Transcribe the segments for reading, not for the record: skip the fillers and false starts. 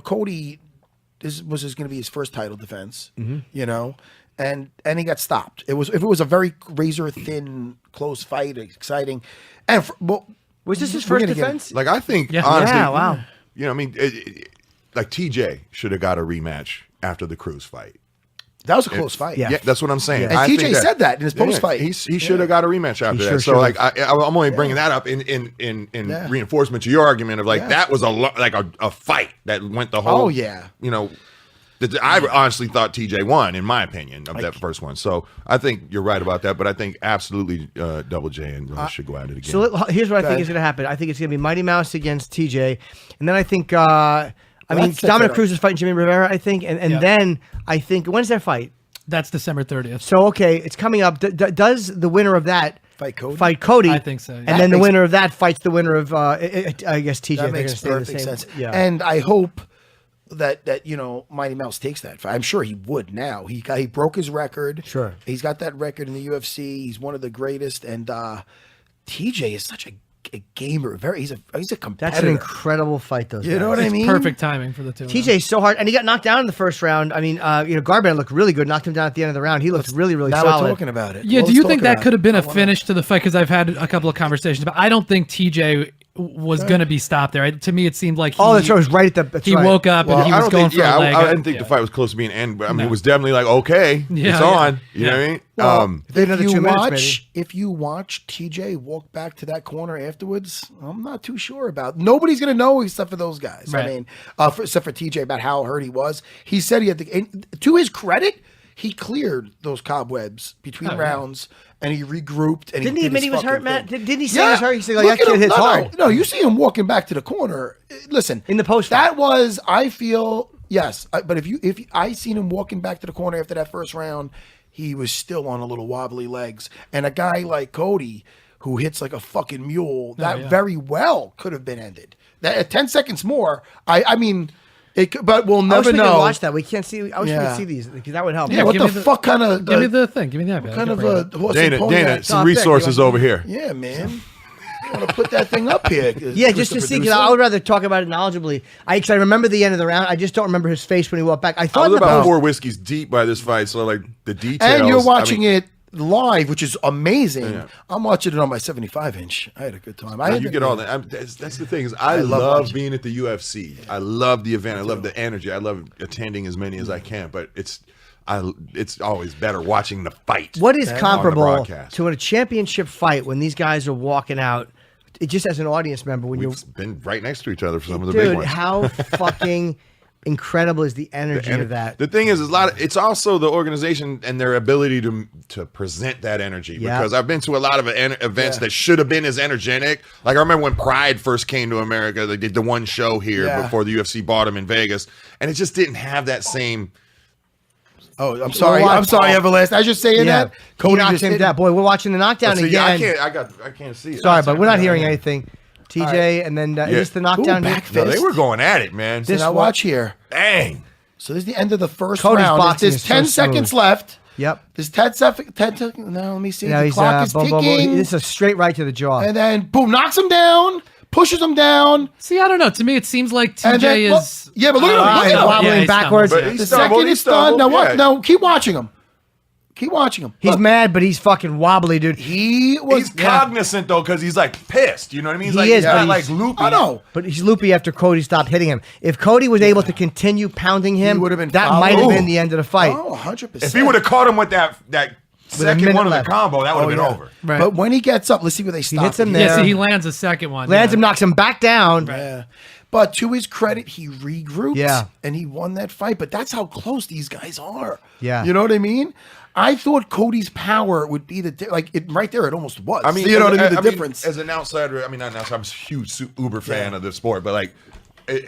Cody, this was going to be his first title defense, and he got stopped. If it was a very razor thin, close fight, exciting, and was this his first defense? Like I think, honestly, wow. Like TJ should have got a rematch after the Cruz fight. That was a close fight. Yeah, that's what I'm saying. Yeah. And TJ said that in his post fight. He should have got a rematch after that. So like I'm only bringing that up in reinforcement to your argument of like that was a fight that went the whole. Oh yeah. I honestly thought TJ won, in my opinion, of that first one. So I think you're right about that, but I think absolutely Double J and should go at it again. So here's what I think is going to happen. I think it's going to be Mighty Mouse against TJ, and then I think Dominick Cruz is fighting Jimmy Rivera, I think, and then I think when's their fight? That's December 30th. So okay, it's coming up. Does the winner of that fight Cody? I think so. Yeah. And then the winner of that fights the winner of I guess TJ. That makes perfect sense. Yeah. And I hope that Mighty Mouse takes that fight. I'm sure he would now. He broke his record. Sure. He's got that record in the UFC. He's one of the greatest. And TJ is such a gamer. He's a competitor. That's an incredible fight, though. You know what I mean? Perfect timing for the two. TJ's so hard, and he got knocked down in the first round. I mean, Garbrandt looked really good. Knocked him down at the end of the round. He looked really, really solid. Now we're talking about it. Yeah. Do you think that could have been a finish to the fight? Because I've had a couple of conversations, but I don't think TJ was going to be stopped there. To me, it seemed like that's right. It was right at the. He woke up and he was going for a leg. I didn't think the fight was close to being end, but I mean, it was definitely like, okay, it's on. You know what I mean? If you watch TJ walk back to that corner afterwards, I'm not too sure about. Nobody's going to know except for those guys. Right. I mean, except for TJ about how hurt he was. He said he had to his credit, he cleared those cobwebs between rounds. And he regrouped. And didn't he admit he was hurt, Matt? Didn't he say he was hurt? He said, that kid hits hard. No, you see him walking back to the corner. Listen. In the post. That was, I feel, yes. But if I seen him walking back to the corner after that first round, he was still on a little wobbly legs. And a guy like Cody, who hits like a fucking mule, that very well could have been ended. That at 10 seconds more, I mean... but we'll never know. I wish we could watch that. We can't see. I wish we could see these because that would help. Yeah, what the fuck kind of? Give me the thing. Give me that. What kind of a horse and pony? Dana, some resources over here. Yeah, man. I want to put that thing up here. Yeah, just to see, because I would rather talk about it knowledgeably. Because I remember the end of the round. I just don't remember his face when he walked back. I thought was about 4 whiskeys deep by this fight, so like the details. And you're watching it live, which is amazing. Yeah. I'm watching it on my 75-inch. I had a good time. You get all that. That's the thing is I love being at the UFC. I love the event. I love the energy. I love attending as many as I can. But it's always better watching the fight. What is comparable to a championship fight when these guys are walking out? It just as an audience member when we've been right next to each other for some of the big ones. How fucking incredible is the energy of that. The thing is it's also the organization and their ability to present that energy. Because I've been to a lot of events that should have been as energetic. Like I remember when Pride first came to America, they did the one show here before the UFC bought them in Vegas, and it just didn't have that same. Oh, I'm sorry. I'm sorry, Everlast. I was just saying that. Cody knocked him down. Boy, we're watching the knockdown again. I can't see it. Sorry, but we're not hearing anything. TJ, and then is this the knockdown? No, they were going at it, man. Now watch here. Dang. So this is the end of the first round. There's 10 seconds left. Yep. There's 10 seconds. Now let me see. Now the clock is ticking. This is a straight right to the jaw. And then boom, knocks him down. Pushes him down. See, I don't know. To me, it seems like TJ is. Yeah, but look at him. Wobbling backwards. The second is done. Now what? No, keep watching him. Keep watching him. He's mad, but he's fucking wobbly, dude. He's cognizant though, because he's like pissed. You know what I mean? He's like loopy. I know, but he's loopy after Cody stopped hitting him. If Cody was able to continue pounding him, that might have been the end of the fight. Oh, 100%. If he would have caught him with that second one of the combo, that would have been over. Right. But when he gets up, let's see where they stop. He hits him there. Yeah, see, he lands a second one. Lands him, knocks him back down. Right. Yeah. But to his credit, he regrouped. Yeah. And he won that fight. But that's how close these guys are. Yeah. You know what I mean? I thought Cody's power would be right there. It almost was. I mean, you know what I mean? The difference. As an outsider, I mean, not an outsider, I'm a huge uber fan of the sport, but like,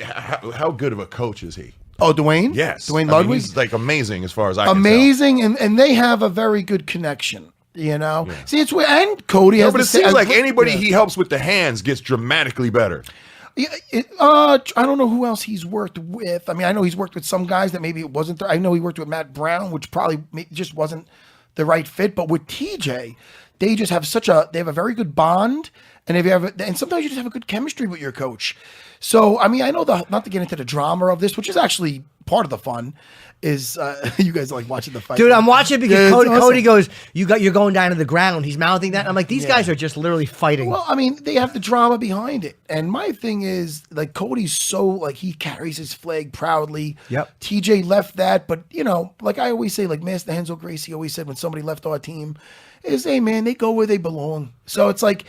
how good of a coach is he? Oh, Dwayne? Yes. Dwayne Ludwig? He's like amazing as far as I can tell. Amazing, and they have a very good connection. You know? Yeah. See, it's and Cody has. But it seems like anybody he helps with the hands gets dramatically better. I don't know who else he's worked with. I mean, I know he's worked with some guys that maybe it wasn't. I know he worked with Matt Brown, which probably just wasn't the right fit. But with TJ, they just have they have a very good bond, and and sometimes you just have a good chemistry with your coach. So, I mean, I know not to get into the drama of this, which is actually part of the fun, is you guys are like watching the fight. Dude, I'm watching because Yeah, Cody goes, you're going down to the ground. He's mouthing that. And I'm like, these guys are just literally fighting. Well, I mean, they have the drama behind it. And my thing is, like, Cody's so, like, he carries his flag proudly. Yep. TJ left that, but, you know, like I always say, like Master Henzo Gracie always said when somebody left our team, is, hey, man, they go where they belong. So it's like,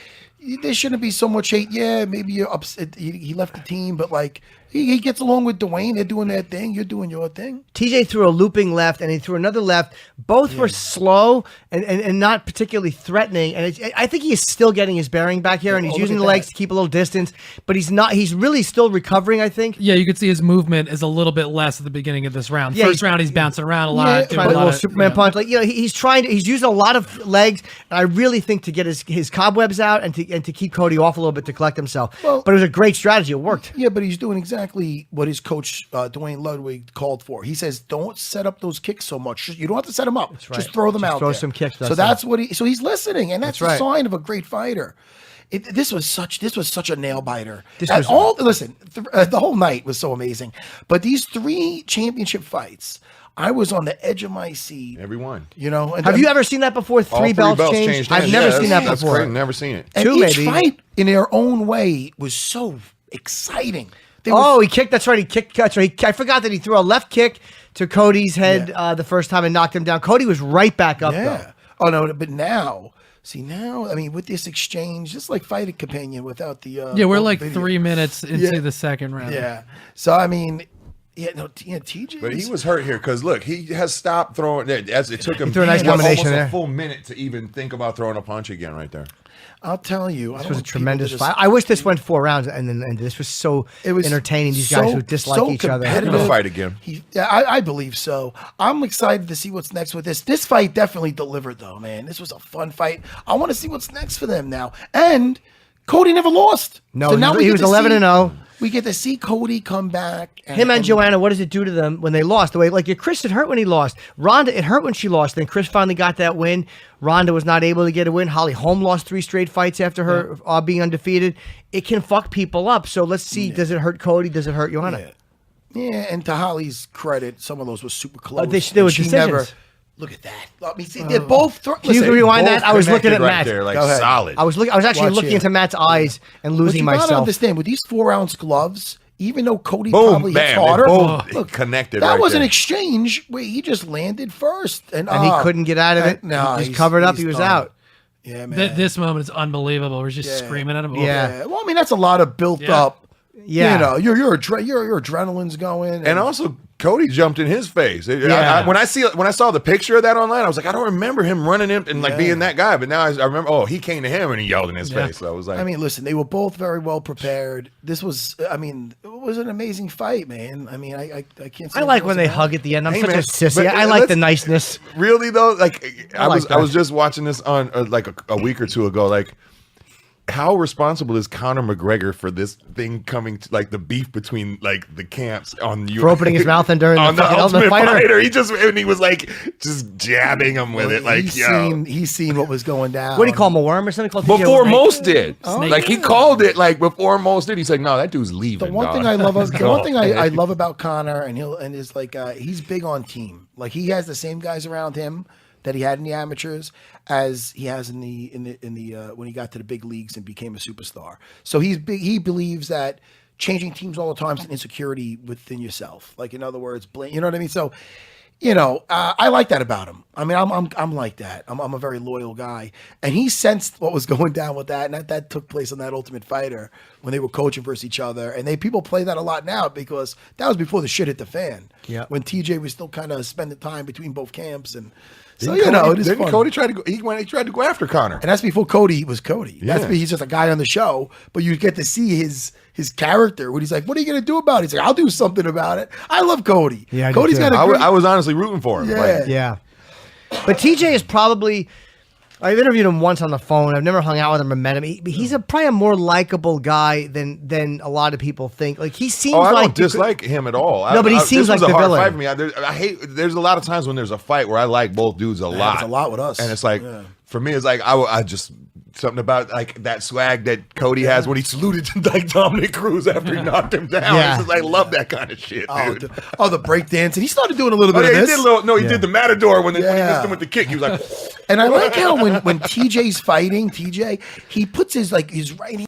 there shouldn't be so much hate. Yeah, maybe you're upset. He left the team, but, like, he gets along with Dwayne. They're doing their thing. You're doing your thing. TJ threw a looping left, and he threw another left. Both were slow and not particularly threatening. And I think he is still getting his bearing back here, and he's using the legs to keep a little distance. But he's not. He's really still recovering, I think. Yeah, you could see his movement is a little bit less at the beginning of this round. Yeah, First round, he's bouncing around a lot. Trying a little Superman punch. Like, you know, he's trying to. He's using a lot of legs, and I really think to get his cobwebs out and to keep Cody off a little bit to collect himself. Well, but it was a great strategy. It worked. Yeah, but he's doing exactly what his coach Dwayne Ludwig called for. He says, "Don't set up those kicks so much. You don't have to set them up. Right. Just throw them out. Throw there." some kicks. So that's what he. So he's listening, and that's right. a sign of a great fighter. This was such a nail biter. The whole night was so amazing. But these 3 championship fights, I was on the edge of my seat. Everyone. You know, and Have you ever seen that before? All Three belts changed. I've never seen that That's before. great. Never seen it. And 2 each maybe. fight in their own way was so exciting. He kicked. That's right. He kicked. That's right. I forgot that he threw a left kick to Cody's head the first time and knocked him down. Cody was right back up. Yeah. Though. Oh no, but now, I mean, with this exchange, just like Fighting Companion without the we're like video. 3 minutes into the second round. Yeah. So I mean, TJ. But he was hurt here because look, he has stopped throwing. As it took him, He threw a nice combination almost there. a full minute to even think about throwing a punch again right there. I'll tell you, This was a tremendous fight. I wish this went 4 rounds, and this was so entertaining. These guys who dislike each other. They're gonna fight again. I believe so. I'm excited to see what's next with this. This fight definitely delivered, though, man. This was a fun fight. I want to see what's next for them now. And Cody never lost. No, so now he was 11-0. We get to see Cody come back. Him and Joanna, what does it do to them when they lost? The way, like, Chris, it hurt when he lost. Ronda, it hurt when she lost. Then Chris finally got that win. Ronda was not able to get a win. Holly Holm lost 3 straight fights after her being undefeated. It can fuck people up. So let's see. Does it hurt Cody? Does it hurt Joanna? Yeah, and to Holly's credit, some of those were super close. There were decisions. Look at that. Let me see. They're both. Can you rewind that? I was looking at right Matt. there, like Go ahead. solid. I was actually looking into Matt's eyes and losing But you gotta myself. understand, with these 4-ounce gloves, even though Cody Boom, probably hits bam, harder, they both look, connected that right was an there. exchange where he just landed first, and he couldn't get out of it. No, He just covered up. he's He was done. out. Yeah, man. This moment is unbelievable. We're just screaming at him. Yeah. Well, I mean, that's a lot of built up. Yeah. You know, your adrenaline's going, And also, Cody jumped in his face. Yeah. When I saw the picture of that online, I was like, I don't remember him running in and like being that guy. But now I remember, he came to him and he yelled in his face. So I was like, I mean, listen, they were both very well prepared. This was, it was an amazing fight, man. I mean, I can't say I like anything when they else about hug at the end. I'm Hey, such man, a sissy. but I like let's- the niceness. really though, like I like that. was just watching this on like a week or two ago. Like, how responsible is Conor McGregor for this thing coming to like the beef between like the camps on you For opening his mouth and during on the the fucking Ultimate Ultimate Fighter? He was like just jabbing him with it, like he's seen what was going down. What do you call him, a worm or something? Called before TJ? most did. Snake. Like he called it like before most did. He's like, no, that dude's leaving. The one dog. thing I love, Let's the go. one thing I love about Conor, and is like he's big on team. Like he has the same guys around him that he had in the amateurs as he has in the when he got to the big leagues and became a superstar. So he's big. He believes that changing teams all the time is an insecurity within yourself. Like in other words, you know what I mean? So. I like that about him. I mean, I'm like that. I'm a very loyal guy, and he sensed what was going down with that, and that took place on that Ultimate Fighter when they were coaching versus each other, and people play that a lot now because that was before the shit hit the fan. Yeah. When TJ was still kind of spending time between both camps, and so Didn't fun. Cody try to go? He tried to go after Conor. And that's before Cody was Cody. That's he's just a guy on the show, but you get to see his character when he's like, "What are you gonna do about it?" He's like, "I'll do something about it." I love Cody. Yeah, I do Cody's too. got a great, I was honestly rooting for him. Yeah. Like, Yeah. But TJ is probably, I've interviewed him once on the phone. I've never hung out with him or met him. He's probably a more likable guy than a lot of people think. Like he seems I like don't dislike him at all. No, but he seems this was like a the hard villain. fight for me. There's a lot of times when there's a fight where I like both dudes a lot. It's a lot with us. And it's like, for me, it's like I just something about like that swag that Cody has when he saluted to like Dominick Cruz after he knocked him down. Yeah. It's just, I love that kind of shit, dude. The breakdancing. He started doing a little bit of He this. did the Matador when he missed him with the kick. He was like, and I like how when TJ's fighting, he puts his right hand